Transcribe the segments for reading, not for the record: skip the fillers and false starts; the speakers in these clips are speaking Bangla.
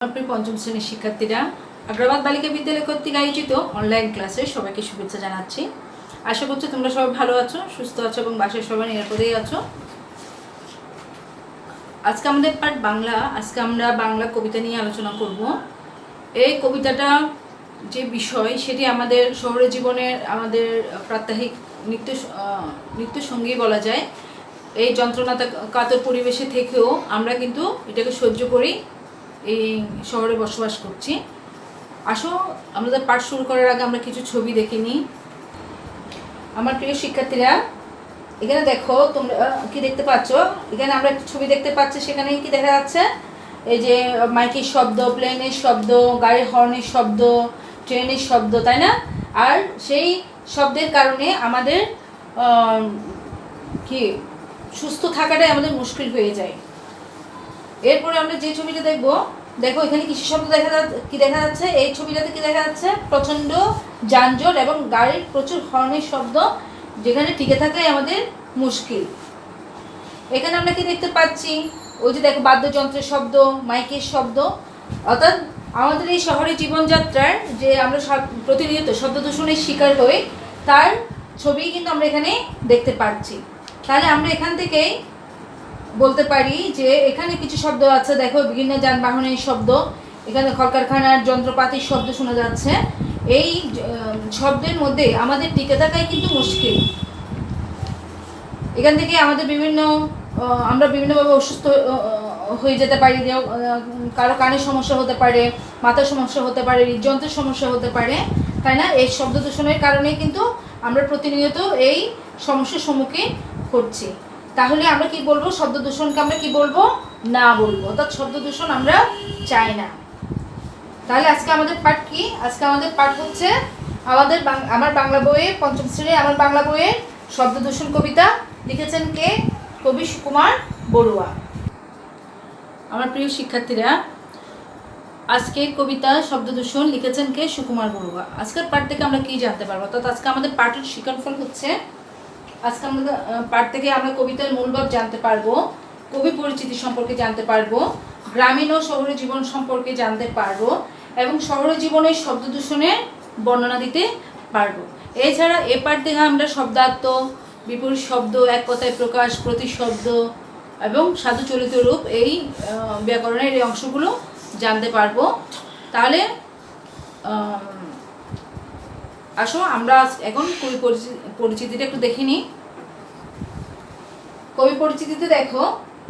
আপনি পঞ্চম শ্রেণীর শিক্ষার্থীরা আগ্রাবাদ বালিকা বিদ্যালয় কর্তৃক আয়োজিত অনলাইন ক্লাসে সবাইকে শুভেচ্ছা জানাচ্ছি। আশা করছি তোমরা সবাই ভালো আছো, সুস্থ আছো এবং বাসায় সবাই নিরাপদেই আছো। আজকে আমাদের পাঠ বাংলা। আজকে আমরা বাংলা কবিতা নিয়ে আলোচনা করব। এই কবিতাটা যে বিষয় সেটি আমাদের শহরের জীবনের আমাদের প্রাত্যহিক নিত্য সঙ্গী বলা যায়। এই যন্ত্রণা কাতর পরিবেশে থেকেও আমরা কিন্তু এটাকে সহ্য করি, এই শহরে বসবাস করছি। আসো আমাদের পাঠ শুরু করার আগে আমরা কিছু ছবি দেখে নিই। আমার প্রিয় শিক্ষার্থীরা, এখানে দেখো তোমরা কি দেখতে পাচ্ছ? এখানে আমরা একটা ছবি দেখতে পাচ্ছি। সেখানে কি দেখা যাচ্ছে? এই যে মাইকের শব্দ, প্লেনের শব্দ, গাড়ির হর্নের শব্দ, ট্রেনের শব্দ, তাই না? আর সেই শব্দের কারণে আমাদের কি সুস্থ থাকাটাই আমাদের মুশকিল হয়ে যায়। এরপরে আমরা যে ছবিটা দেখবো, দেখো এখানে কিছু শব্দ দেখা যাচ্ছে। এই ছবিটাতে কি দেখা যাচ্ছে? প্রচণ্ড যানজট এবং গাড়ির প্রচুর হর্নের শব্দ, যেখানে টিকে থাকাই আমাদের মুশকিল। এখানে আমরা কি দেখতে পাচ্ছি? ওই যে দেখো বাদ্যযন্ত্রের শব্দ, মাইকের শব্দ। অর্থাৎ আমাদের এই শহরের জীবনযাত্রার যে আমরা প্রতিনিয়ত শব্দ দূষণের শিকার হই, তার ছবি কিন্তু আমরা এখানে দেখতে পাচ্ছি। তাহলে আমরা এখান থেকেই বলতে পারি যে এখানে কিছু শব্দ আছে। দেখো বিভিন্ন যানবাহনের শব্দ, এখানে কলকারখানার যন্ত্রপাতির শব্দ শোনা যাচ্ছে। এই শব্দের মধ্যে আমাদের টিকে থাকাই কিন্তু মুশকিল। এখান থেকে আমাদের আমরা বিভিন্নভাবে অসুস্থ হয়ে যেতে পারি। কারো কানের সমস্যা হতে পারে, মাথার সমস্যা হতে পারে, হৃদযন্ত্রের সমস্যা হতে পারে, তাই না? এই শব্দ দূষণের কারণে কিন্তু আমরা প্রতিনিয়ত এই সমস্যার সম্মুখীন হচ্ছি। তাহলে আমরা কি বলবো? শব্দ দূষণকে আমরা কি বলবো? না বলবো। অর্থাৎ শব্দ দূষণ আমরা চাই না। তাহলে আজকে আমাদের পাঠ কি? আজকে আমাদের পাঠ হচ্ছে আমার বাংলা বইয়ে, পঞ্চম শ্রেণীর আমার বাংলা বইয়ের শব্দ দূষণ কবিতা। লিখেছেন কে? কবি সুকুমার বড়ুয়া। আমার প্রিয় শিক্ষার্থীরা, আজকের কবিতা শব্দ দূষণ লিখেছেন কে? সুকুমার বড়ুয়া। আজকের পাঠ থেকে আমরা কি জানতে পারবো? অর্থাৎ আজকে আমাদের পাঠের শিক্ষাফল হচ্ছে, আজকে আমাদের পাঠ থেকে আমরা কবিতার মূলভাব জানতে পারবো, কবি পরিচিতি সম্পর্কে জানতে পারবো, গ্রামীণ ও শহরের জীবন সম্পর্কে জানতে পারবো এবং শহরের জীবনের শব্দ দূষণের বর্ণনা দিতে পারবো। এছাড়া এ পাঠ থেকে আমরা শব্দার্থ, বিপরীত শব্দ, এক কথায় প্রকাশ, প্রতিশব্দ এবং সাধুচলিত রূপ, এই ব্যাকরণের এই অংশগুলো জানতে পারবো। তাহলে আসো আমরা এখন কবি পরিচিতিটা একটু দেখে নিই। কবি পরিচিতিতে দেখো,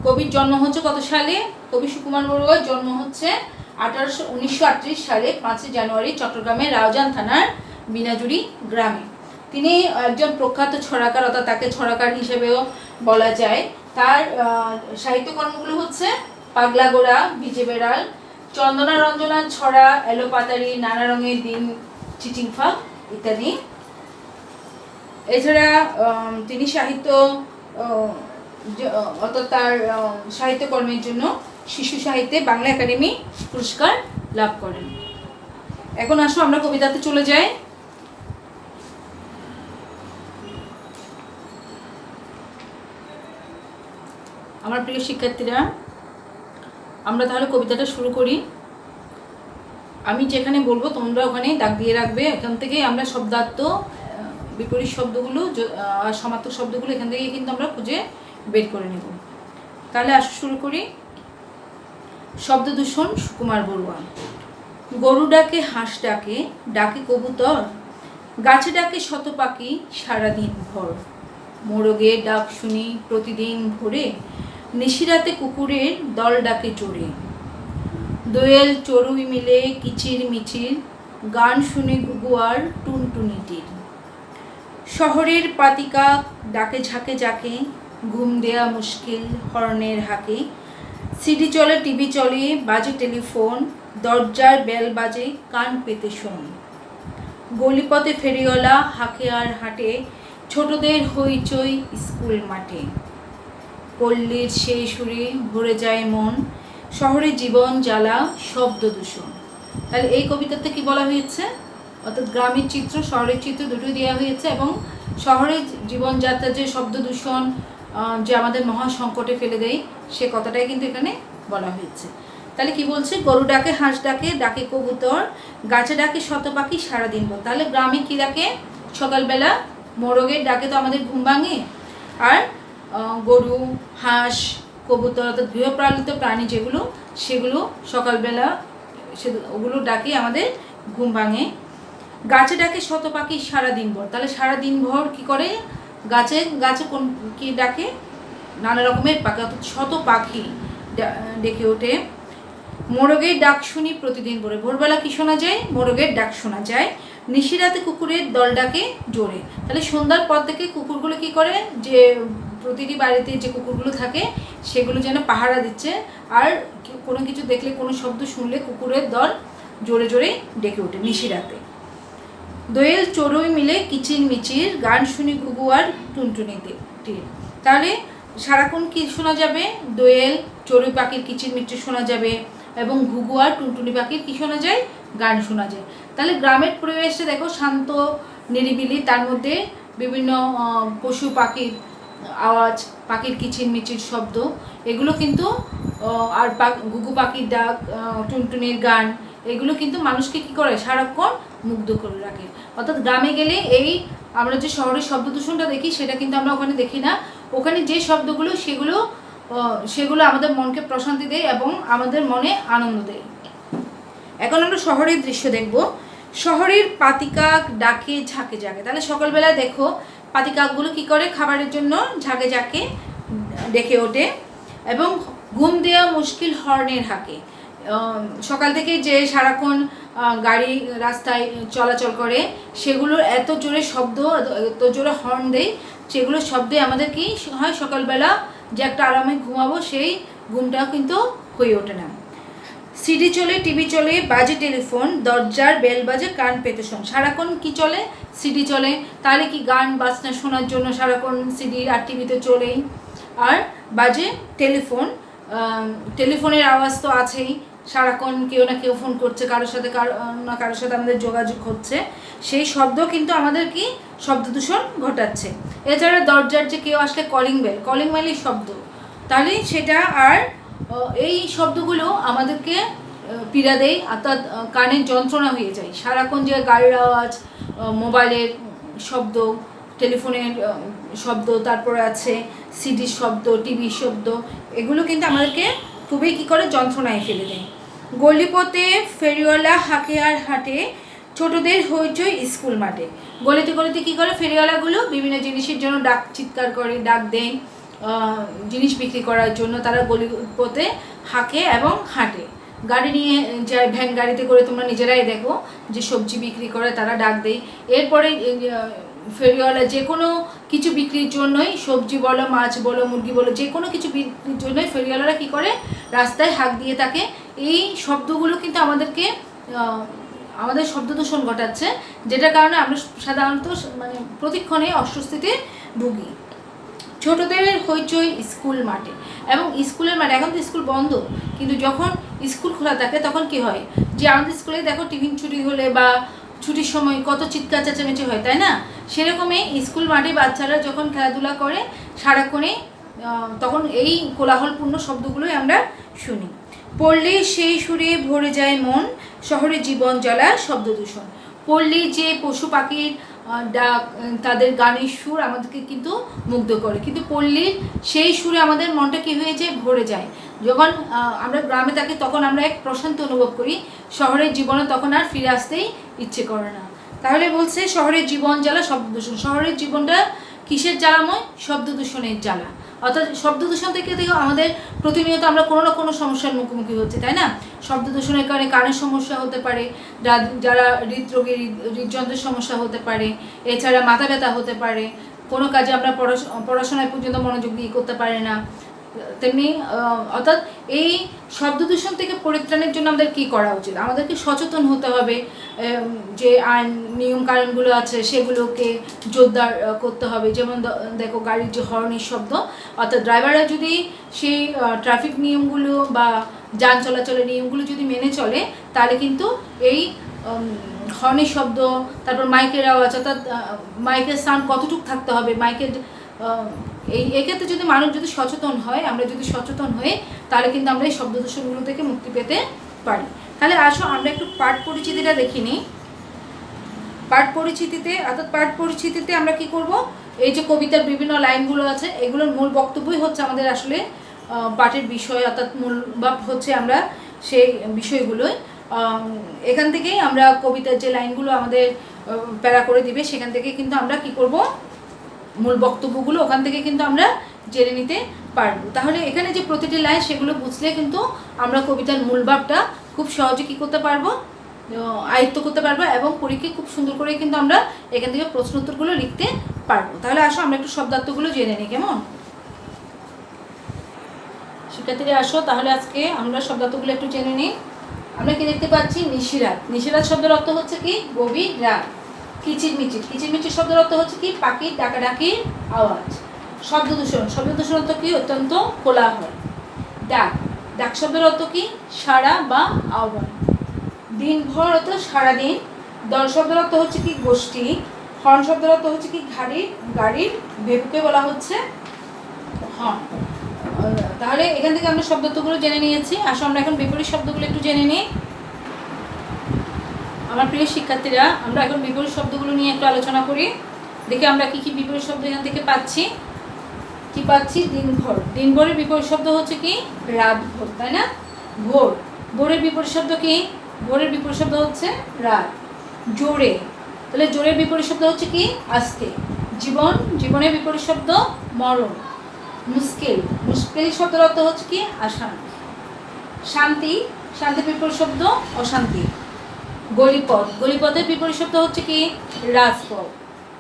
কবির জন্ম হচ্ছে কত সালে? কবি সুকুমার বড়ুয়ার জন্ম হচ্ছে 1938 সালে 5 জানুয়ারি চট্টগ্রামের রাউজান থানার বিনাজুরি গ্রামে। তিনি একজন প্রখ্যাত ছড়াকার, অর্থাৎ তাকে ছড়াকার হিসেবেও বলা যায়। তার সাহিত্যকর্মগুলো হচ্ছে পাগলা গোড়া, ভিজে বেড়াল, চন্দনা রঞ্জনার ছড়া, এলো পাতারি, নানা রঙের দিন, চিচিংফা ইত্যাদি। এছাড়া তিনি অর্থাৎ তার সাহিত্যকর্মের জন্য শিশু সাহিত্যে বাংলা একাডেমি পুরস্কার লাভ করেন। এখন আসো আমরা কবিতাতে চলে যাই। আমার প্রিয় শিক্ষার্থীরা, আমরা তাহলে কবিতাটা শুরু করি। আমি যেখানে বলবো তোমরা ওখানে দাগ দিয়ে রাখবে। এখান থেকে আমরা শব্দার্থ, বিপরীত শব্দগুলো আর সমার্থক শব্দগুলো এখান থেকে কিন্তু আমরা খুঁজে বের করে নেব। তাহলে আসো শুরু করি। শব্দ দূষণ সুকুমার বড়ুয়া। গরু ডাকে, হাঁস ডাকে, ডাকে কবুতর, গাছে ডাকে শত পাখি সারাদিন ভর, মোরগের ডাক শুনি প্রতিদিন ভোরে, নিশিরাতে কুকুরের দল ডাকে জোরে, দোয়েল চড়ুই মিলে কিচির মিচির, গান শুনে ঘুঘুয়ার টুনটুনিটির, শহরের পাতিকা ডাকে ঝাঁকে ঝাঁকে, ঘুম দেয়া মুশকিল হর্নের হাঁকে, সিডি চলে, টিভি চলে, বাজে টেলিফোন, দরজার বেল বাজে, কান পেতে শোন, গলিপথে ফেরিওয়ালা হাঁকে আর হাঁটে, ছোটদের হইচই স্কুল মাঠে, পল্লীর সেই সুরে ভরে যায় মন, শহরের জীবন জ্বালা শব্দ দূষণ। তাহলে এই কবিতাতে কি বলা হয়েছে? অর্থাৎ গ্রামের চিত্র, শহরের চিত্র দুটোই দেওয়া হয়েছে এবং শহরের জীবনযাত্রার যে শব্দ দূষণ যে আমাদের মহা সংকটে ফেলে দেয়, সে কথাটাই কিন্তু এখানে বলা হয়েছে। তাহলে কি বলছে, গরু ডাকে, হাঁস ডাকে, ডাকে কবুতর, গাছে ডাকে শত পাখি সারাদিন ভর। তাহলে গ্রামে কি ডাকে? সকালবেলা মোরগের ডাকে তো আমাদের ঘুম ভাঙে, আর গরু, হাঁস, কবুতর অর্থাৎ গৃহপালিত প্রাণী যেগুলো, সেগুলো সকালবেলা ওগুলো ডাকে আমাদের ঘুম ভাঙে। গাছে ডাকে শত পাখি সারাদিন ভর। তাহলে সারাদিন ভর কি করে? গাছে গাছে কোন কি ডাকে? নানা রকমের পাখি, অর্থাৎ শত পাখি ডেকে ওঠে। মোরগের ডাক শুনি প্রতিদিন ভোরে। ভোরবেলা কি শোনা যায়? মোরগের ডাক শোনা যায়। নিশিরাতে কুকুরের দল ডাকে জোরে। তাহলে সন্ধ্যার পর থেকে কুকুরগুলো কি করে? যে প্রতিটি বাড়িতে যে কুকুরগুলো থাকে সেগুলো যেন পাহারা দিচ্ছে, আর কোনো কিছু দেখলে, কোনো শব্দ শুনলে কুকুরের দল জোরে জোরে ডেকে ওঠে নিশিরাতে। দোয়েল চড়ুই মিলে কিচির মিচির, গান শুনি ঘুঘু আর টুনটুনিতে। তাহলে সারাক্ষণ কি শোনা যাবে? দোয়েল চড়ুই পাখির কিচির মিচির শোনা যাবে, এবং ঘুঘু আর টুনটুনি পাখির কি শোনা যায়? গান শোনা যায়। তাহলে গ্রামের পরিবেশটা দেখো শান্ত নিরিবিলি, তার মধ্যে বিভিন্ন পশু পাখির আওয়াজ, পাখির কিচির মিচির শব্দ, এগুলো কিন্তু আর ঘুঘু পাখির ডাক, টুনটুনির গান, এগুলো কিন্তু মানুষকে কি করে? সারাক্ষণ মুগ্ধ করে রাখে। অর্থাৎ গ্রামে গেলে এই আমরা যে শহরের শব্দ দূষণটা দেখি সেটা কিন্তু আমরা ওখানে দেখি না। ওখানে যে শব্দগুলো সেগুলো আমাদের মনকে প্রশান্তি দেয় এবং আমাদের মনে আনন্দ দেয়। এখন আমরা শহরের দৃশ্য দেখব। শহরের পাতিকাক ডাকে ঝাঁকে ঝাঁকে। তাহলে সকালবেলা দেখো পাতিকাকগুলো কি করে? খাবারের জন্য ঝাঁকে ঝাঁকে ডেকে ওঠে, এবং ঘুম দেওয়া মুশকিল হর্নের হাঁকে। সকাল থেকে যে সারাক্ষণ গাড়ি রাস্তায় চলাচল করে সেগুলোর এত জোরে শব্দ, এত জোরে হর্ন দেয়, সেগুলোর শব্দে আমাদের কি হয়? সকালবেলা যে একটা আরামে ঘুমাবো সেই ঘুমটাও কিন্তু হয়ে ওঠে না। সিডি চলে, টিভি চলে, বাজে টেলিফোন, দরজার বেল বাজে, কান পেতে শোন। সারাক্ষণ কি চলে? সিডি চলে। তাহলে কি গান বাজনা শোনার জন্য সারাক্ষণ সিডি আর টিভিতে চলেই। আর বাজে টেলিফোন, টেলিফোনের আওয়াজ তো আছেই, সারাক্ষণ কেউ না কেউ ফোন করছে, কারোর সাথে কারোর সাথে আমাদের যোগাযোগ হচ্ছে, সেই শব্দ কিন্তু আমাদের কি শব্দ দূষণ ঘটাচ্ছে। এছাড়া দরজার যে কেউ আসলে কলিং বেলই শব্দ, তাহলে সেটা আর এই শব্দগুলো আমাদেরকে পীড়া দেয়, অর্থাৎ কানের যন্ত্রণা হয়ে যায়। সারাক্ষণ যে গাড়ির আওয়াজ, মোবাইলের শব্দ, টেলিফোনের শব্দ, তারপরে আছে সিডির শব্দ, টিভির শব্দ, এগুলো কিন্তু আমাদেরকে খুবই কী করে? যন্ত্রণায় ফেলে দেয়। গলিপথে ফেরিওয়ালা হাঁকে আর হাঁটে, ছোটদের হইচই স্কুল মাঠে। গলিতে গলিতে কী করে? ফেরিওয়ালাগুলো বিভিন্ন জিনিসের জন্য ডাক চিৎকার করে, ডাক দেয় জিনিস বিক্রি করার জন্য। তারা গলিপথে হাঁকে এবং হাঁটে, গাড়ি নিয়ে যায়, ভ্যান গাড়িতে করে তোমরা নিজেরাই দেখো যে সবজি বিক্রি করে, তারা ডাক দেয়। এরপরে ফেরিওয়ালা যে কোনো কিছু বিক্রির জন্যই, সবজি বলো, মাছ বলো, মুরগি বলো, যে কোনো কিছু বিক্রির জন্যই ফেরিওয়ালারা কী করে? রাস্তায় হাঁক দিয়ে থাকে। এই শব্দগুলো কিন্তু আমাদের শব্দ দূষণ ঘটাচ্ছে, যেটার কারণে আমরা সাধারণত মানে প্রতিক্ষণে অস্বস্তিতে ভুগি। ছোটদের হইচই স্কুল মাঠে, এবং স্কুলের মাঠে, এখন তো স্কুল বন্ধ, কিন্তু যখন স্কুল খোলা থাকে তখন কি হয়? যে আমাদের স্কুলে দেখো টিফিন ছুটি হলে বা ছুটির সময় কত চিৎকার চেঁচামেচি হয়, তাই না? সেরকমই স্কুল মাঠে বাচ্চারা যখন খেলাধুলা করে সারাক্ষণে, তখন এই কোলাহলপূর্ণ শব্দগুলোই আমরা শুনি। পড়লে সেই সুরে ভরে যায় মন, শহরের জীবন জ্বালা শব্দ দূষণ। পড়লে যে পশু পাখির ডাক, তাদের গানের সুর আমাদেরকে কিন্তু মুগ্ধ করে, কিন্তু পল্লীর সেই সুরে আমাদের মনটা কী হয়ে যায়? ভরে যায়। যখন আমরা গ্রামে থাকি তখন আমরা এক প্রশান্তি অনুভব করি, শহরের জীবনে তখন আর ফিরে আসতেই ইচ্ছে করে না। তাহলে বলছে শহরের জীবন জ্বালা শব্দ দূষণ। শহরের জীবনটা কিসের জ্বালাময়? শব্দ দূষণের জ্বালা। অর্থাৎ শব্দ দূষণ থেকে আমাদের প্রতিনিয়ত আমরা কোনো না কোনো সমস্যার মুখোমুখি হচ্ছে, তাই না? শব্দ দূষণের কারণে কানের সমস্যা হতে পারে, যারা হৃদরোগী, হৃদযন্ত্রের সমস্যা হতে পারে, এছাড়া মাথা ব্যথা হতে পারে, কোনো কাজে আমরা পড়াশোনায় পর্যন্ত মনোযোগ দিয়ে করতে পারি না। তেমনি অর্থাৎ এই শব্দ দূষণ থেকে পরিত্রাণের জন্য আমাদের কী করা উচিত? আমাদেরকে সচেতন হতে হবে, যে আইন নিয়ম কানুনগুলো আছে সেগুলোকে জোরদার করতে হবে। যেমন দেখো গাড়ির যে হর্নের শব্দ, অর্থাৎ ড্রাইভাররা যদি সেই ট্রাফিক নিয়মগুলো বা যান চলাচলের নিয়মগুলো যদি মেনে চলে, তাহলে কিন্তু এই হর্নের শব্দ, তারপর মাইকের আওয়াজ, অর্থাৎ মাইকের সাউন্ড কতটুকু থাকতে হবে, মাইকের এক্ষেত্রে যদি মানুষ যদি সচেতন হয়, আমরা যদি সচেতন হই, তাহলে কিন্তু আমরা এই শব্দ দূষণগুলো থেকে মুক্তি পেতে পারি। তাহলে আসো আমরা একটু পাঠ পরিচিতিটা দেখে নিই। পাঠ পরিচিতিতে আমরা কি করব, এই যে কবিতার বিভিন্ন লাইনগুলো আছে, এগুলোর মূল বক্তব্যই হচ্ছে আমাদের আসলে পাঠের বিষয়, অর্থাৎ মূল ভাব হচ্ছে আমরা সেই বিষয়গুলোই এখান থেকেই আমরা কবিতার যে লাইনগুলো আমাদের প্যারা করে দিবে, সেখান থেকে কিন্তু আমরা কি করব, মূল বক্তব্যগুলো ওখান থেকে কিন্তু আমরা জেনে নিতে পারবো। তাহলে এখানে যে প্রতিটি লাইন সেগুলো বুঝলে কিন্তু আমরা কবিতার মূল ভাবটা খুব সহজে কী করতে পারবো, আয়ত্ত করতে পারবো, এবং পরীক্ষায় খুব সুন্দর করে কিন্তু আমরা এখান থেকে প্রশ্ন উত্তরগুলো লিখতে পারবো। তাহলে আসো আমরা একটু শব্দার্থগুলো জেনে নিই, কেমন? শিক্ষার্থীরা আসো তাহলে আজকে আমরা শব্দার্থগুলো একটু জেনে নিই। আমরা কি দেখতে পাচ্ছি, নিশিরাত। নিশিরাত শব্দের অর্থ হচ্ছে কি, গভীর রাত। কিচিরমিচির, কিচিরমিচির শব্দের অর্থ হচ্ছে কি, পাখির ডাকাডাকির আওয়াজ। শব্দ দূষণ, শব্দ দূষণ অর্থ কি, অত্যন্ত কোলাহল। ডাক, ডাক শব্দের অর্থ কি, সাড়া বা আহ্বান। দিনভর অর্থ সারাদিন। দল শব্দের অর্থ হচ্ছে কি, গোষ্ঠী। হর্ন শব্দের অর্থ হচ্ছে কি, গাড়ির ভেপুকে বলা হচ্ছে হর্ন। তাহলে এখান থেকে আমরা শব্দার্থগুলো জেনে নিয়েছি। আসো আমরা এখন বিপরীত শব্দগুলো একটু জেনে নিই। আমার প্রিয় শিক্ষার্থীরা, আমরা এখন বিপরীত শব্দগুলো নিয়ে একটু আলোচনা করি। দেখি আমরা কি কি বিপরীত শব্দ এখান থেকে পাচ্ছি। কি পাচ্ছি, দিনভর। দিনভরের বিপরীত শব্দ হচ্ছে কি, রাতভর, তাই না? ভোর, ভোরের বিপরীত শব্দ কি, ভোরের বিপরীত শব্দ হচ্ছে রাত। জোরে, তাহলে জোরের বিপরীত শব্দ হচ্ছে কি, আস্তে। জীবন, জীবনের বিপরীত শব্দ মরণ। মুশকিল, মুশকিল শব্দের অর্থ হচ্ছে কি, আসান। শান্তি, শান্তির বিপরীত শব্দ অশান্তি। গলিপথ, গলিপথের বিপরীত শব্দ হচ্ছে কি, রাজপথ।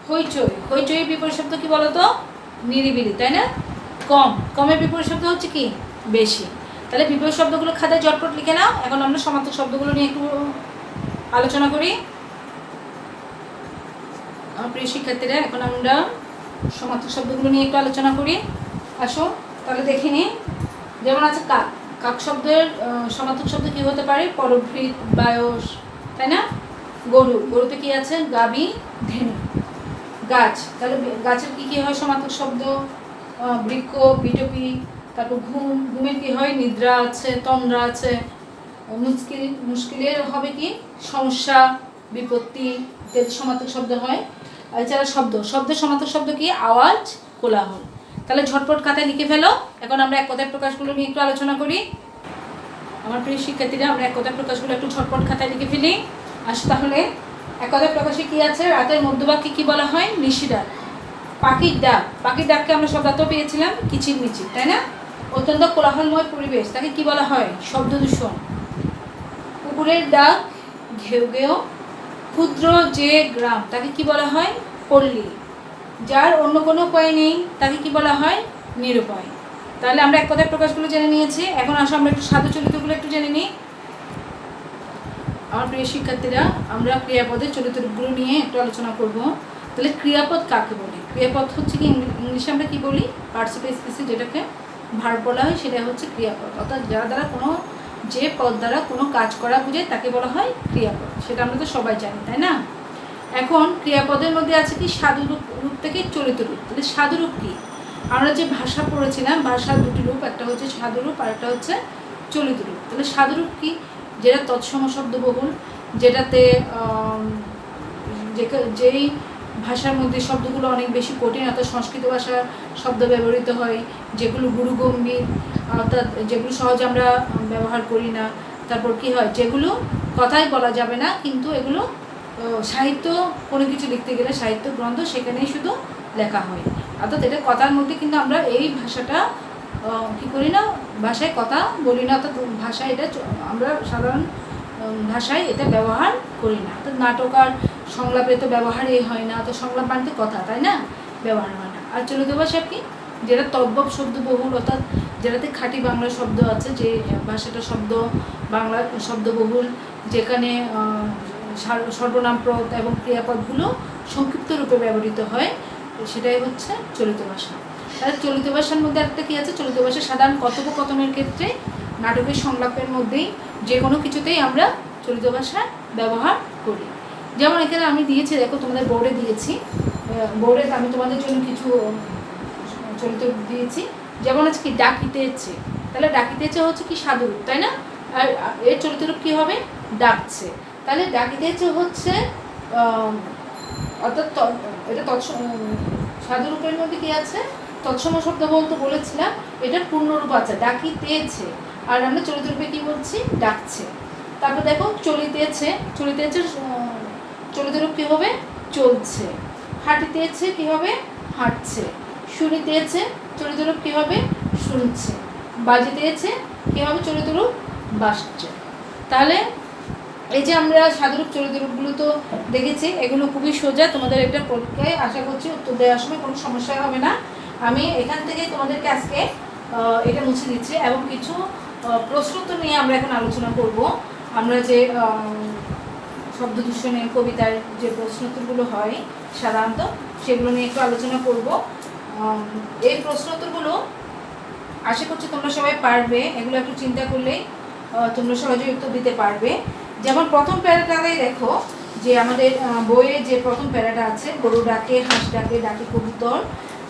হইচই, হইচইয়ের বিপরীত শব্দ কি বলতো, নিরিবিলি, তাই না? কম, কমের বিপরীত শব্দ হচ্ছে কি, বেশি। তাহলে বিপরীত শব্দগুলো খাতায় জটপট লিখে নাও। এখন আমরা সমার্থক শব্দগুলো নিয়ে একটু আলোচনা করি। আমার প্রিয় শিক্ষার্থীরা, এখন আমরা সমার্থক শব্দগুলো নিয়ে একটু আলোচনা করি। আসো তাহলে দেখে নিই। যেমন আছে কাক, কাক শব্দের সমার্থক শব্দ কি হতে পারে, পরভৃত, বায়স, তাই না? গরু, গরুতে কি আছে, গাভী, ধেনু। গাছ, তাহলে গাছের কি কি হয় সমার্থক শব্দ, বৃক্ষ, বিটপি। তারপর ঘুম, ঘুমের কি হয়, নিদ্রা আছে, তন্দ্রা আছে। মুশকিল, মুশকিলের হবে কি, সমস্যা, বিপত্তি ইত্যাদি সমার্থক শব্দ হয়। এছাড়া শব্দ, শব্দের সমার্থক শব্দ কি, আওয়াজ, কোলাহল। তাহলে ঝটপট খাতায় লিখে ফেলো। এখন আমরা এক কথায় প্রকাশগুলো নিয়ে একটু আলোচনা করি। আমার প্রিয় শিক্ষার্থীরা, আমরা এক কথায় প্রকাশগুলো একটু ঝটপট খাতায় লিখে ফেলি। আসো তাহলে এক কথায় প্রকাশে কি আছে, রাতের মধ্যভাগকে কি বলা হয়, নিশিরাত। পাখির ডাক, পাখির ডাককে আমরা শব্দার্থ পেয়েছিলাম কিচিরমিচির, তাই না? অত্যন্ত কোলাহলময় পরিবেশ, তাকে কি বলা হয়, শব্দ দূষণ। কুকুরের ডাক, ঘেউ ঘেউ। ক্ষুদ্র যে গ্রাম, তাকে কি বলা হয়, পল্লী। যার অন্য কোনো উপায় নেই, তাকে কি বলা হয়, নিরুপায়। তাহলে আমরা এক কথায় প্রকাশগুলো জেনে নিয়েছি। এখন আসো আমরা একটু সাধু চলিতগুলো একটু জেনে নিই। আমার প্রিয় শিক্ষার্থীরা, আমরা ক্রিয়াপদের চরিত্রগুলো নিয়ে একটু আলোচনা করব। তাহলে ক্রিয়াপদ কাকে বলে? ক্রিয়াপদ হচ্ছে কি, ইংলিশে আমরা কি বলি, পার্টিসিপেট স্পিসে যেটাকে ভার্ব বলা হয়, সেটা হচ্ছে ক্রিয়াপদ। অর্থাৎ যার দ্বারা কোনো, যে পদ দ্বারা কোনো কাজ করা বোঝায় তাকে বলা হয় ক্রিয়াপদ। সেটা আমরা তো সবাই জানি, তাই না? এখন ক্রিয়াপদের মধ্যে আছে কি, সাধু রূপ থেকে চলিত রূপ। তাহলে সাধু রূপ কি, আমরা যে ভাষা পড়েছিলাম, ভাষার দুটি রূপ, একটা হচ্ছে সাধু রূপ আর একটা হচ্ছে চলিত রূপ। তাহলে সাধু রূপ কি, যেটা তৎসম শব্দবহুল, যেটাতে যেই ভাষার মধ্যে শব্দগুলো অনেক বেশি কঠিন, অর্থাৎ সংস্কৃত ভাষার শব্দ ব্যবহৃত হয়, যেগুলো গুরুগম্ভীর, অর্থাৎ যেগুলো সহজে আমরা ব্যবহার করি না। তারপর কি হয়, যেগুলো কথাই বলা যাবে না, কিন্তু এগুলো সাহিত্য, কোনো কিছু লিখতে গেলে সাহিত্য গ্রন্থ সেখানেই শুধু লেখা হয়। অর্থাৎ এটা কথার মধ্যে কিন্তু আমরা এই ভাষাটা কী করি না, ভাষায় কথা বলি না, অর্থাৎ ভাষায় এটা আমরা সাধারণ ভাষায় এটা ব্যবহার করি না। অর্থাৎ নাটক আর সংলাপে তো ব্যবহারই হয় না, তো সংলাপ মানে কথা, তাই না, ব্যবহার হয় না। আর চলিত ভাষা কি, যেটা তদ্ভব শব্দবহুল, অর্থাৎ যেটাতে খাঁটি বাংলা শব্দ আছে, যে ভাষাটা শব্দ বাংলা শব্দবহুল, যেখানে সর্বনাম পদ এবং ক্রিয়াপদগুলো সংক্ষিপ্ত রূপে ব্যবহৃত হয়, সেটাই হচ্ছে চলিত ভাষা। তাহলে চলিত ভাষার মধ্যে একটা কী আছে, চলিত ভাষা সাধারণ কথোপকথনের ক্ষেত্রে, নাটকের সংলাপের মধ্যেই, যে কোনো কিছুতেই আমরা চলিত ভাষা ব্যবহার করি। যেমন এখানে আমি দিয়েছি, দেখো তোমাদের বোর্ডে দিয়েছি, বোর্ডে আমি তোমাদের জন্য কিছু চলিত রূপ দিয়েছি। যেমন আছে কি ডাকিতেছে, তাহলে ডাকিতেছে হচ্ছে কি সাধু রূপ, তাই না? আর এর চলিত রূপ কী হবে? ডাকছে। তাহলে ডাকিতেছে হচ্ছে অর্থাৎ এটা সাধু রূপের মধ্যে কি আছে? তৎসম শব্দ বলতে বলেছিলাম, এটার পূর্ণরূপ আছে ডাকিতেছে, আর আমরা চলিত রূপে কী বলছি? ডাকছে। তারপর দেখো চলিতেছে, চলিতেছে চলিত রূপ কী হবে? চলছে। হাঁটিতেছে কী হবে? হাঁটছে। শুনিতেছে চলিত রূপ কী হবে? শুনছে। বাজিতেছে কী হবে? চলিত রূপ বাজছে। তাহলে এই যে আমরা সাধুরূপ চলিত রূপগুলো তো দেখেছি, এগুলো খুবই সোজা, তোমাদের একটা পরীক্ষায় আশা করছি উত্তর দেওয়ার সময় কোনো সমস্যা হবে না। আমি এখান থেকে তোমাদেরকে আজকে এটা মুছে দিচ্ছি এবং কিছু প্রশ্নোত্তর নিয়ে আমরা এখন আলোচনা করব। আমরা যে শব্দ দূষণের কবিতার যে প্রশ্নোত্তরগুলো হয় সাধারণত, সেগুলো নিয়ে একটু আলোচনা করব। এই প্রশ্নোত্তরগুলো আশা করছি তোমরা সবাই পারবে, এগুলো একটু চিন্তা করলেই তোমরা সহজেই উত্তর দিতে পারবে। যেমন প্রথম প্যারাটাতেই দেখো যে আমাদের বইয়ে যে প্রথম প্যারাটা আছে, গরু ডাকে, হাঁস ডাকে, ডাকে কবুতর,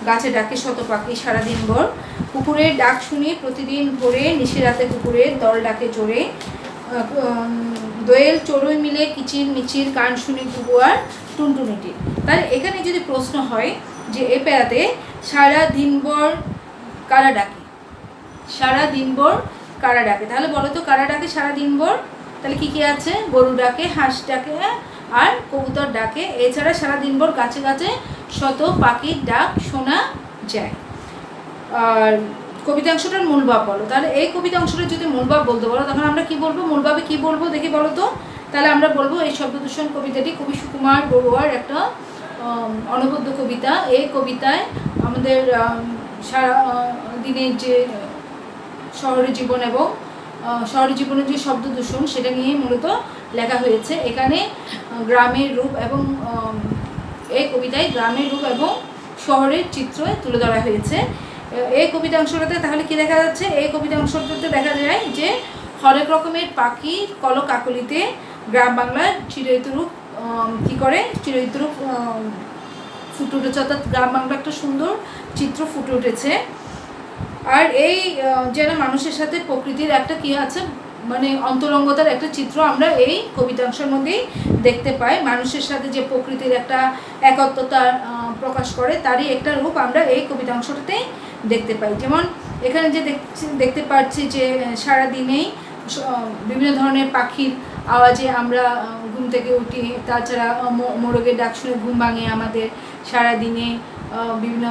গাছে ডাকে শত পাখি সারাদিনভর, কুকুরের ডাক শুনি প্রতিদিন ভোরে, নিশিরাতে কুকুরের দল ডাকে জোরে, দোয়েল চড়ুই মিলে কিচির মিচির গান শুনি গুগুয়ার টুনটুনিটির। তাহলে এখানে যদি প্রশ্ন হয় যে এ প্যারাতে সারা দিনভর কারা ডাকে, সারা দিনভর কারা ডাকে, তাহলে বলো তো কারা ডাকে সারা দিনভর? তাহলে কী কী আছে? গরু ডাকে, হাঁস ডাকে আর কবুতর ডাকে। এছাড়া সারা দিনভর গাছে গাছে শত পাখির ডাক শোনা যায়। আর কবিতাংশটার মূলভাব বলো। তাহলে এই কবিতাংশটা যদি মূলভাব বলতে বলো, তখন আমরা কি বলবো? মূলভাবে কি বলবো দেখি বলো তো। তাহলে আমরা বলবো এই শব্দদূষণ কবিতাটি কবি সুকুমার বড়ুয়ার একটা অনবদ্য কবিতা। এই কবিতায় আমাদের সারা দিনের যে শহরের জীবন এবং শহরের জীবনের যে শব্দ দূষণ সেটা নিয়ে মূলত লেখা হয়েছে। এখানে গ্রামের রূপ এবং এই কবিতায় গ্রামের রূপ এবং শহরের চিত্র তুলে ধরা হয়েছে। এই কবিতাংশটাতে তাহলে কি দেখা যাচ্ছে? এই কবিতাংশটাতে দেখা যায় যে হরেক রকমের পাখি কলকাকলিতে গ্রাম বাংলার চিরায়িত রূপ কী করে? চিরায়িত রূপ ফুটে উঠেছে, অর্থাৎ গ্রাম বাংলা একটা সুন্দর চিত্র ফুটে উঠেছে। আর এই যেন মানুষের সাথে প্রকৃতির একটা কী আছে, মানে অন্তরঙ্গতার একটা চিত্র আমরা এই কবিতাংশের মধ্যেই দেখতে পাই। মানুষের সাথে যে প্রকৃতির একটা একত্বতা প্রকাশ করে, তারই একটা রূপ আমরা এই কবিতাংশটাতেই দেখতে পাই। যেমন এখানে যে দেখতে পাচ্ছি যে সারাদিনেই বিভিন্ন ধরনের পাখির আওয়াজে আমরা ঘুম থেকে উঠি, তাছাড়া মোরগের ডাক শুনে ঘুম ভাঙে আমাদের, সারাদিনে বিভিন্ন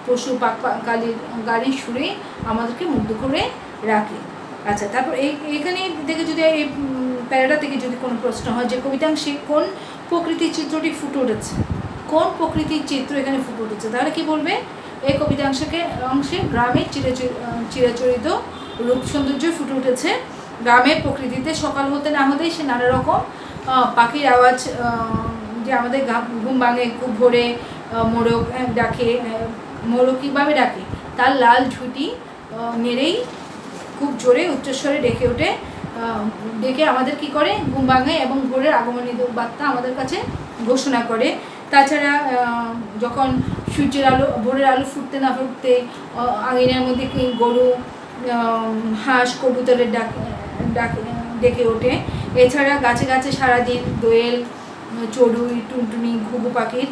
পশু পাখির গাড়ির সুরে আমাদেরকে মুগ্ধ করে রাখে। আচ্ছা, তারপর এইখানে থেকে যদি এই প্যারাটা থেকে যদি কোনো প্রশ্ন হয় যে কবিতাংশে কোন প্রকৃতির চিত্রটি ফুটে উঠেছে, কোন প্রকৃতির চিত্র এখানে ফুটে উঠেছে, তাহলে কি বলবে? এই অংশে গ্রামের চিরাচরিত রূপ সৌন্দর্য ফুটে উঠেছে। গ্রামের প্রকৃতিতে সকাল হতে না হতেই সে নানা রকম পাখির আওয়াজ, যে আমাদের ঘুম ভাঙে খুব ভোরে, মোরগ ডাকে। মোরগ কীভাবে ডাকে? তার লাল ঝুঁটি নেড়েই খুব জোরে উচ্চস্বরে ডেকে ওঠে, ডেকে আমাদের কি করে? ঘুম ভাঙে এবং ভোরের আগমনী বার্তা আমাদের কাছে ঘোষণা করে। তাছাড়া যখন সূর্যের আলো, ভোরের আলো ফুটতে না ফুটতে আঙিনার মধ্যে গরু, হাঁস, কবুতরের ডেকে ওঠে। এছাড়া গাছে গাছে সারাদিন দোয়েল, চড়ুই, টুনটুনি, ঘুঘু পাখির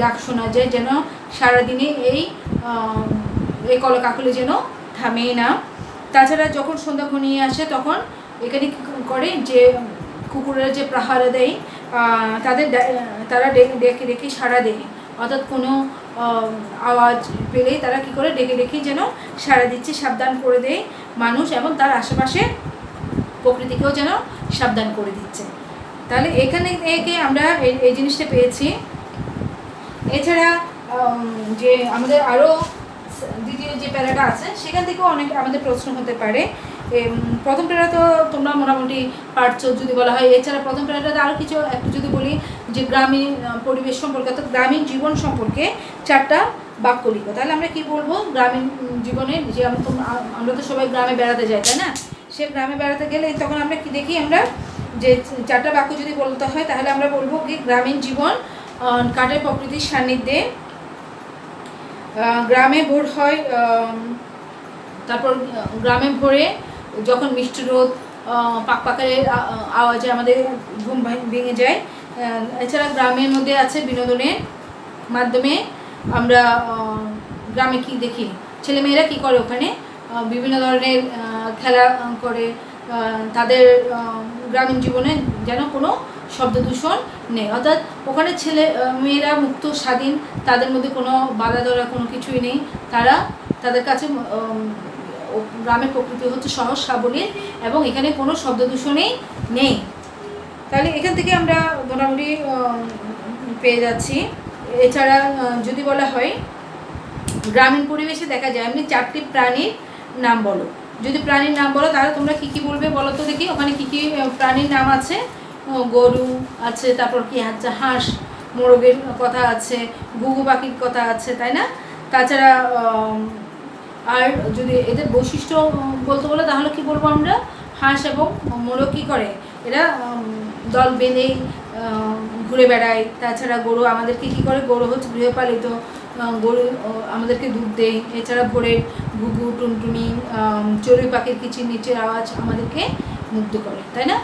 ডাক শোনা যায়, যেন সারাদিনে এই কলকাকলি যেন থামেই না। তাছাড়া যখন সন্ধ্যা ঘনিয়ে আসে তখন এখানে করে যে কুকুরেরা যে পাহারা দেয়, তারা ডেকে ডেকে সাড়া দেয়, অর্থাৎ কোনো আওয়াজ পেলেই তারা কী করে? ডেকে ডেকে যেন সাড়া দিচ্ছে, সাবধান করে দেয় মানুষ এবং তার আশেপাশে প্রকৃতিকেও যেন সাবধান করে দিচ্ছে। তাহলে এখানে থেকে আমরা এই জিনিসটা পেয়েছি। এছাড়া যে আমাদের আরও দ্বিতীয় যে প্যারাটা আছে সেখান থেকেও অনেক আমাদের প্রশ্ন হতে পারে। প্রথম প্যারা তো তোমরা মোটামুটি পারছো যদি বলা হয়। এছাড়া প্রথম প্যারাটাতে আরও কিছু একটু যদি বলি যে গ্রামীণ পরিবেশ সম্পর্কে, অর্থাৎ গ্রামীণ জীবন সম্পর্কে 4টা বাক্য লিখো। তাহলে আমরা কি বলবো? গ্রামীণ জীবনে যে আমরা তো সবাই গ্রামে বেড়াতে যাই, তাই না? সে গ্রামে বেড়াতে গেলে তখন আমরা কি দেখি? আমরা যে 4টা বাক্য যদি বলতে হয় তাহলে আমরা বলবো কি গ্রামীণ জীবন কাটে প্রকৃতির সান্নিধ্যে, গ্রামে ভোর হয়, তারপর গ্রামে ভোরে যখন মিষ্টি রোদ পাকপাকারের আওয়াজে আমাদের ঘুম ভেঙে যায়। এছাড়া গ্রামের মধ্যে আছে বিনোদনের মাধ্যমে আমরা গ্রামে কি দেখি, ছেলেমেয়েরা কি করে ওখানে বিভিন্ন ধরনের খেলা করে। তাদের গ্রামীণ জীবনে যেন কোনো শব্দ দূষণ নেই, অর্থাৎ ওখানে ছেলে মেয়েরা মুক্ত স্বাধীন, তাদের মধ্যে কোনো বাধা ধরা কোনো কিছুই নেই। তাদের কাছে গ্রামের প্রকৃতি হচ্ছে সহজ সাবলীল এবং এখানে কোনো শব্দ দূষণই নেই। তাহলে এখান থেকে আমরা মোটামুটি পেয়ে যাচ্ছি। এছাড়া যদি বলা হয় গ্রামীণ পরিবেশে দেখা যায় এমনি 4টি প্রাণীর নাম বলো। যদি প্রাণীর নাম বলো তাহলে তোমরা কী কী বলবে বলো তো দেখি। ওখানে কী কী প্রাণীর নাম আছে? গরু আছে, তারপর কি আছে, হাঁস মোরগের কথা আছে, ঘুঘু পাখির কথা আছে, তাই না? তাছাড়া আর যদি এদের বৈশিষ্ট্য বলতে বলে তাহলে কি বলবো আমরা? হাঁস এবং মোরগ কী করে, এরা দল বেঁধেই ঘুরে বেড়ায়। তাছাড়া গরু আমাদেরকে কী করে, গরু হচ্ছে গৃহপালিত, গরু আমাদেরকে দুধ দেয়। এছাড়া ভোরের ঘুঘু টুনটুনি চড়ুই পাখির কিচিরমিচির আওয়াজ আমাদেরকে মুগ্ধ করে, তাই না?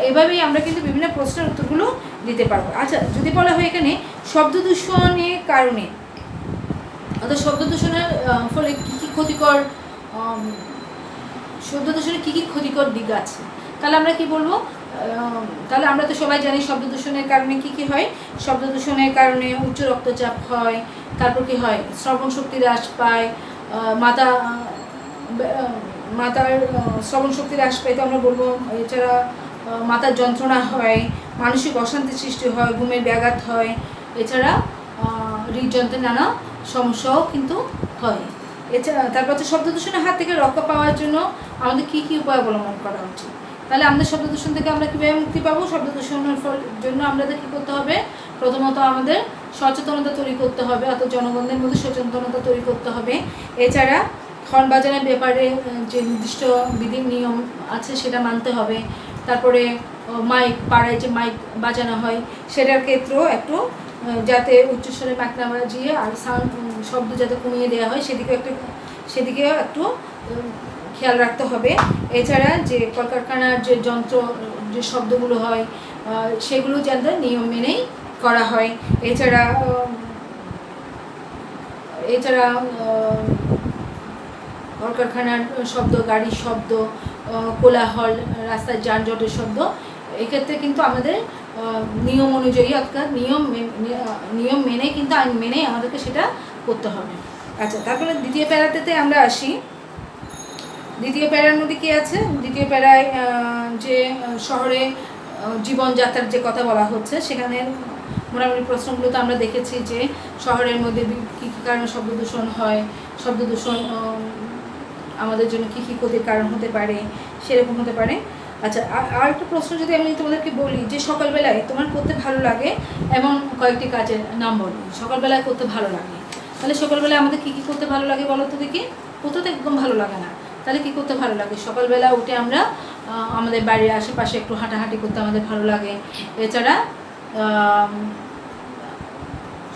এভাবেই আমরা কিন্তু বিভিন্ন প্রশ্নের উত্তরগুলো দিতে পারবো। আচ্ছা, যদি বলা হয় এখানে শব্দ দূষণের কারণে, অর্থাৎ শব্দ দূষণের ফলে কী কী ক্ষতিকর, শব্দ দূষণের কী কী ক্ষতিকর দিক আছে, তাহলে আমরা কি বলবো? তাহলে আমরা তো সবাই জানি শব্দ দূষণের কারণে কী কী হয়। শব্দ দূষণের কারণে উচ্চ রক্তচাপ হয়, তারপর কি হয়, শ্রবণ শক্তি হ্রাস পায়, মাথার শ্রবণ শক্তি হ্রাস পায় তো আমরা বলবো। এছাড়া মাথার যন্ত্রণা হয়, মানসিক অশান্তি সৃষ্টি হয়, ঘুমের ব্যাঘাত হয়। এছাড়া হৃদযন্ত্রের নানা সমস্যাও কিন্তু হয়। এছাড়া তারপর হচ্ছে শব্দ দূষণের হাত থেকে রক্ষা পাওয়ার জন্য আমাদের কী কী উপায় অবলম্বন করা উচিত। তাহলে আমাদের শব্দ দূষণ থেকে আমরা কীভাবে মুক্তি পাবো? শব্দ দূষণের জন্য আমাদের কী করতে হবে? প্রথমত আমাদের সচেতনতা তৈরি করতে হবে, অর্থাৎ জনগণদের মধ্যে সচেতনতা তৈরি করতে হবে। এছাড়া হর্ন বাজানোর ব্যাপারে যে নির্দিষ্ট বিধি নিয়ম আছে সেটা মানতে হবে। তারপরে মাইক, পাড়ায় যে মাইক বাজানো হয় সেটার ক্ষেত্রেও একটু যাতে উচ্চস্বরে মাইক না বাজিয়ে আর শব্দ যাতে কমিয়ে দেওয়া হয় সেদিকেও একটু খেয়াল রাখতে হবে। এছাড়া যে কলকারখানার যে যন্ত্র যে শব্দগুলো হয় সেগুলো যাতে নিয়ম মেনেই করা হয়। এছাড়া কলকারখানার শব্দ, গাড়ির শব্দ, কোলাহল, রাস্তার যানজটের শব্দ, এক্ষেত্রে কিন্তু আমাদের নিয়ম অনুযায়ী, অর্থাৎ নিয়ম মেনে কিন্তু আইন মেনেই আমাদেরকে সেটা করতে হবে। আচ্ছা, তারপরে দ্বিতীয় প্যারাতে আমরা আসি। দ্বিতীয় প্যারার মধ্যে কী আছে? দ্বিতীয় প্যারায় যে শহরে জীবনযাত্রার যে কথা বলা হচ্ছে সেখানে মোটামুটি প্রশ্নগুলো তো আমরা দেখেছি যে শহরের মধ্যে কী কী কারণে শব্দ দূষণ হয়, শব্দ দূষণ আমাদের জন্য কী কী ক্ষতির কারণ হতে পারে, সেরকম হতে পারে। আচ্ছা, আর একটা প্রশ্ন যদি আমি তোমাদেরকে বলি যে সকালবেলায় তোমার করতে ভালো লাগে এমন কয়েকটি কাজের নাম বলো। সকালবেলায় করতে ভালো লাগে, তাহলে সকালবেলায় আমাদের কী কী করতে ভালো লাগে বলো তো দেখি। করতে তো একদম ভালো লাগে না, তাহলে কী করতে ভালো লাগে? সকালবেলা উঠে আমরা আমাদের বাড়ির আশেপাশে একটু হাঁটাহাঁটি করতে আমাদের ভালো লাগে। এছাড়া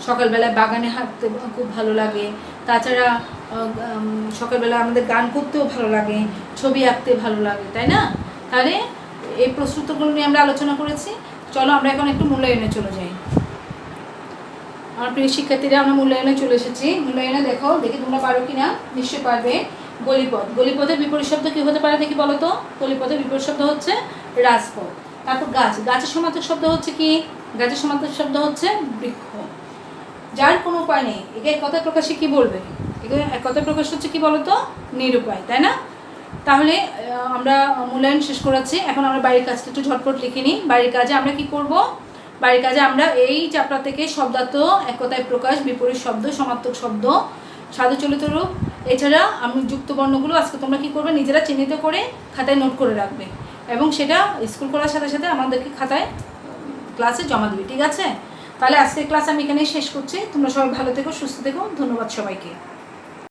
সকালবেলায় বাগানে হাঁটতে খুব ভালো লাগে। তাছাড়া সকালবেলা আমাদের গান করতেও ভালো লাগে, ছবি আঁকতে ভালো লাগে, তাই না? তাহলে এই প্রশ্নোত্তরগুলো নিয়ে আমরা আলোচনা করেছি। চলো আমরা এখন একটু মূল্যায়নে চলে যাই। আমার প্রিয় শিক্ষার্থীরা, আমরা মূল্যায়নে চলে এসেছি। মূল্যায়নে দেখি তোমরা পারো কি না, নিশ্চয়ই পারবে। গলিপথ, গলিপথের বিপরীত শব্দ কী হতে পারে দেখি বলো তো। গলিপথের বিপরীত শব্দ হচ্ছে রাজপথ। তারপর গাছ, গাছের সমার্থক শব্দ হচ্ছে কি? গাছের সমার্থক শব্দ হচ্ছে বৃক্ষ। যার কোনো উপায় নেই, একে এক কথায় প্রকাশে কী বলবে? এখানে এক কথায় প্রকাশ হচ্ছে কি বলো তো? নিরুপায়, তাই না? তাহলে আমরা মূল্যায়ন শেষ করেছি। এখন আমরা বাড়ির কাজটা একটু ঝটপট লিখে নিই। বাড়ির কাজে আমরা কি করব? বাড়ির কাজে আমরা এই চ্যাপ্টার থেকে শব্দার্থ, এক কথায় প্রকাশ, বিপরীত শব্দ, সমার্থক শব্দ, সাধুচলিত রূপ, এছাড়া আমি যুক্ত বর্ণগুলো আজকে তোমরা কি করবে? নিজেরা চিহ্নিত করে খাতায় নোট করে রাখবে এবং সেটা স্কুল করার সাথে সাথে আমাদেরকে খাতায় ক্লাসে জমা দিবে, ঠিক আছে? তাহলে আজকের ক্লাস আমি এখানেই শেষ করছি। তোমরা সবাই ভালো থেকো, সুস্থ থেকো। ধন্যবাদ সবাইকে।